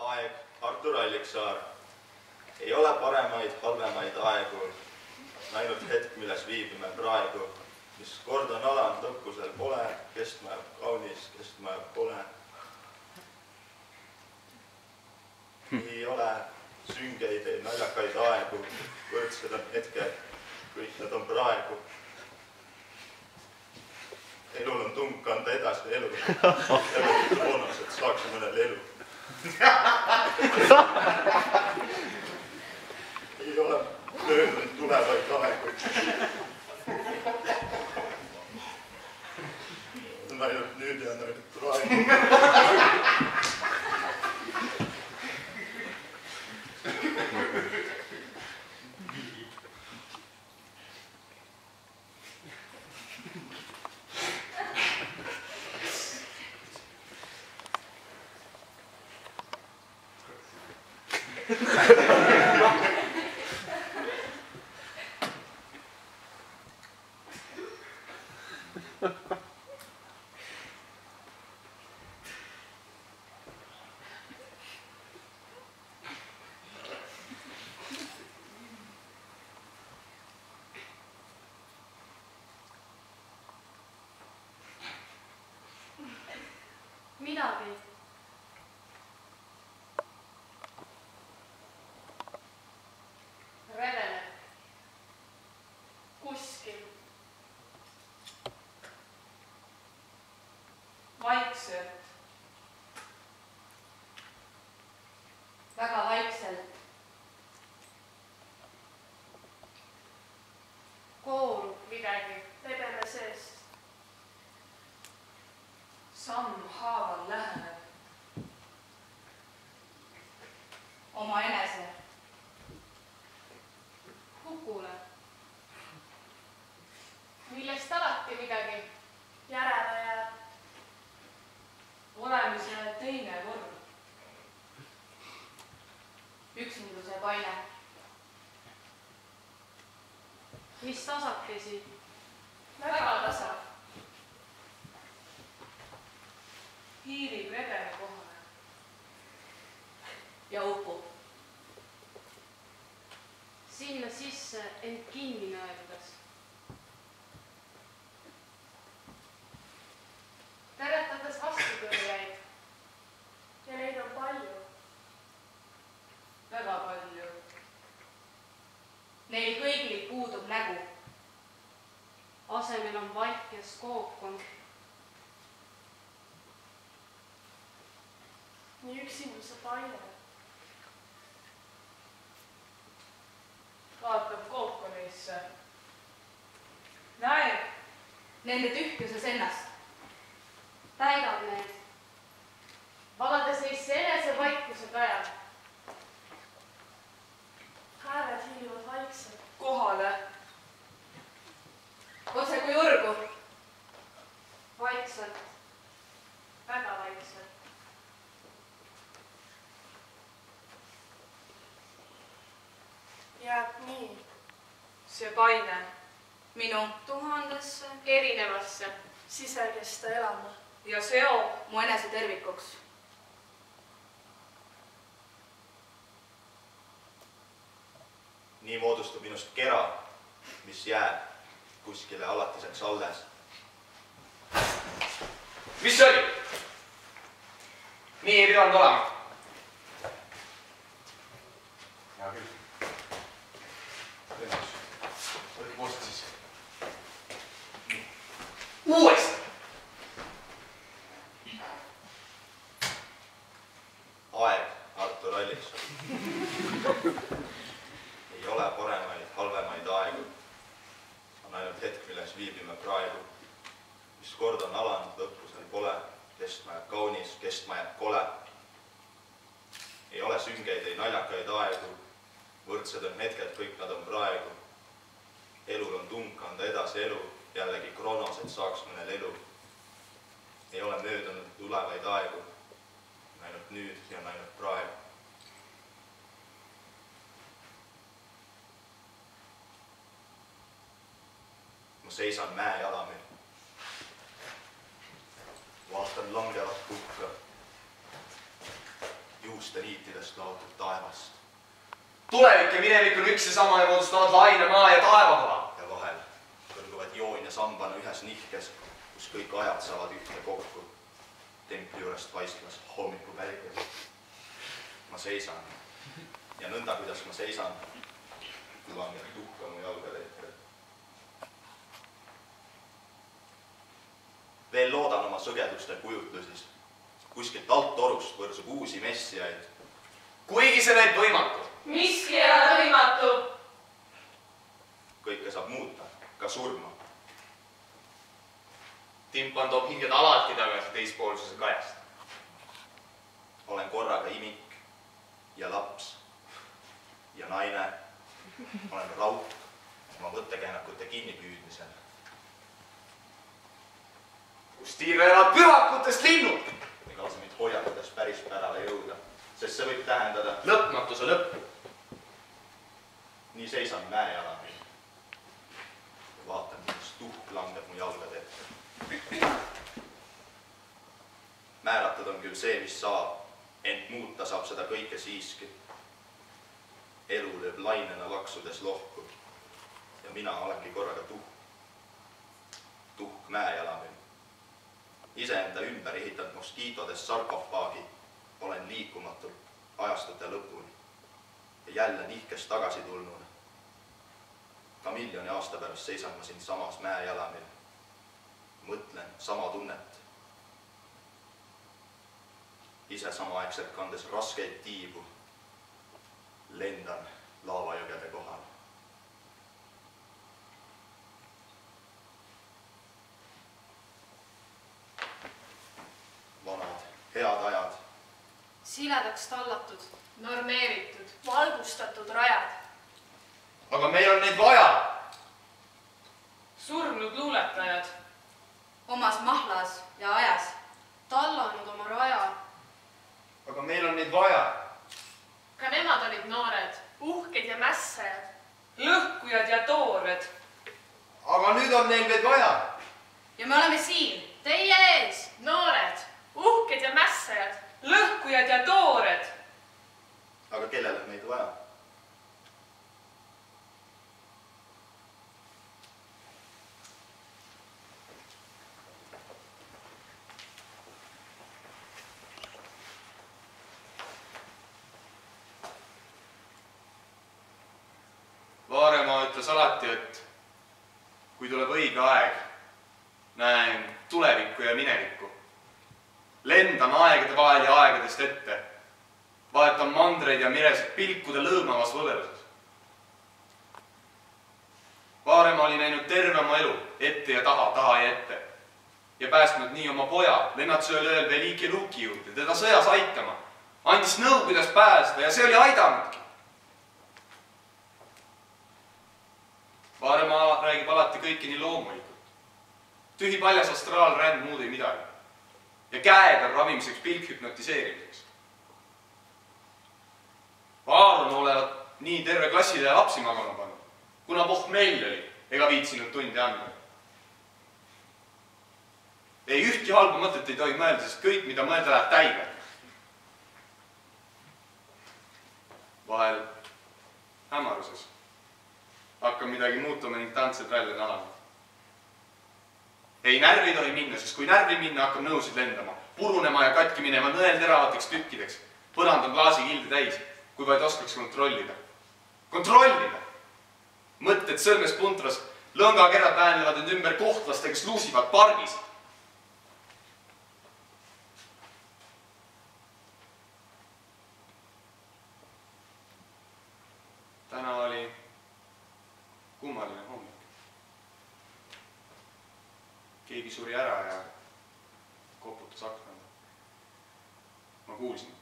Aeg Artur Alliksaar. Ei ole paremaid, halvemaid aegu. Ainult hetk, milles viibime praegu, mis kord on alanud, lõpusel pole, kestma jääb kaunis, kestma jääb kole. Ei ole süngeid, ei naljakaid aegu, võrdsed on hetked, kõik need on praegu. Elul on tung kanda edasi elu. Jällegi kroonas, et saaks mõnel elu. Ei ole möödunud tulevaid aegu. On ainult nüüd ja ainult praegu. Midagi. Reveneb. Kuskil. Vaikselt. Väga vaikselt. Koorub midagi lebeme seest. Samm haaval läheneb. Oma enese. Hukule. Millest alati midagi järele jääb. Olemise teine vorm. Üksinduse paine. Mis tasakesi. Väga tasa. Hiilib redeme kohale. Ja upub. Sinna sisse end kinni nõeludes. Teretades vastupöörjaid. Ja neid on palju. Väga palju. Neil kõigil puudub nägu. Asemel on vaik ja skookon. Nii üksinduse paine. Vaatab kookonisse. Näeb nende tühjuses ennast. Täidab need. Valades neisse enese vaikuse kajal. Hääled hiilivad vaikselt. Kohale. Otse kui urgu. Vaikselt. Väga vaikselt. Jääb nii. See paine minu tuhandesse Erinevasse sisekesta elama. ja seob mu enese tervikuks. Nii moodustub minust kera, mis jääb kuskile alatiseks alles. Mis see oli? Nii ei pidanud olema. Hea küll. Võtke poolest siis. Uuesti! Aeg Artur Alliksaar. Ei ole paremaid, halvemaid aegu. On ainult hetk, milles viibime praegu. Mis kord on alanud, lõpusel pole. Kestma jääb kaunis, kestma jääb kole. Ei ole süngeid, ei naljakaid aegu. Võrdsed on hetked, kõik nad on praegu. Elul on tung kanda edasi elu. Jällegi kroonos, et saaks mõnel elu. Ei ole möödunud tulevaid aegu. Ainult nüüd ja ainult praegu. Ma seisan mäe jalamil. Vaatan langevat kukka. Juust puuste niitidest laotud taevast. Tulevik ja minevik on üks ja sama ja moodustavad laine, maa ja taevakoha. Ja vahel kõrguvad joon ja sambana ühes nihkes, kus kõik ajad saavad ühte kokku. Templi juurest paistmas hommikupäike. Ma seisan ja nõnda, kuidas ma seisan, langeb tuhka mu jalgade ette. Veel loodan oma sõgeduste kujutlusis. Kuskilt alt torust võrsub uusi messiaid. Kuigi see näib võimatu. Miski ei ole võimatu. Kõike saab muuta, ka surma. Timpan toob hinged alati tagasi teispoolsuse kajast. Olen korraga imik ja laps ja naine. Olen rauk oma võttekäänakute kinnipüüdmisel. Kus tiirlevad pühakutest linnud. Ega see mind hoiatades päris pärale jõuda, sest see võib tähendada Lõpmatuse lõppu. nii seisan mäejalani. Vaatan, kuidas tuhk langeb mu jalgade ette. Määratud on küll see, mis saab, ent muuta saab seda kõike siiski. Elu lööb lainena laksudes lohku ja mina olengi korraga tuhk. Tuhk mäejalamil. Iseenda ümber ehitanud moskiitodest sarkofaagi olen liikumatul ajastute lõpuni ja jälle nihkes tagasi tulnuna. Ka miljoni aasta pärast seisan ma siin samas mäejalamil. Mõtlen sama tunnet. Ise samaaegselt kandes raskeid tiibu. Lendan laavajõgede kohal. Vanad, head ajad. Siledaks tallatud, Normeeritud. valgustatud rajad. Aga meil on neid vaja. Surnud luuletajad. Omas mahlas ja ajas. Tallanud oma raja. Aga meil on neid vaja. Ka nemad olid noored. Uhked ja mässajad. Lõhkujad ja toored. Aga nüüd on neil veel vaja. Ja me oleme siin. Teie ees, noored. Uhked ja mässajad. Lõhkujad ja toored. Aga kellel on meid vaja? Vaaremaa ütles alati, et kui tuleb õige aeg, näen tulevikku ja minevikku. Lendan aegade vahel ja aegadest ette. Vahetan mandreid ja miresid pilkude lõõmavas võveluses. Vaaremaa oli näinud terve oma elu, ette ja taha ja ette. Ja päästnud nii oma poja, Lennart Sööl Veliki Luki juurde, teda sõjas aitama. Andis nõu, kuidas pääseda ja see oli aidanudki. Vaaremaa räägib alati kõiki nii loomulikult. Tühi paljas astraalränd muud ei midagi. Ja käed on ravimiseks, pilk hüpnotiseerimiseks. Vaar on olevat nii terve klassile ja lapsi magama pannud, kuna pohmell oli ega viitsinud tundi anda. Ei ühtki halba mõtet ei tohi mõelda, sest kõik, mida mõelda läheb täide. Vahel hämaruses hakkab midagi muutuma ning tantsed välja nalama. Ei, närvi ei tohi minna, sest kui närvi minna, hakkab nõusid lendama, purunema ja katki minema nõel teravateks tükkideks. Põrand on klaasikilde täis, kui vaid oskaks kontrollida. Kontrollida! Mõtted sõlmes puntras, lõngakerad väänlevad end ümber kohtlaste, kes luusivad pargis. Täna oli kummaline hommik. Keegi suri ära ja koputas aknale. Ma kuulsin.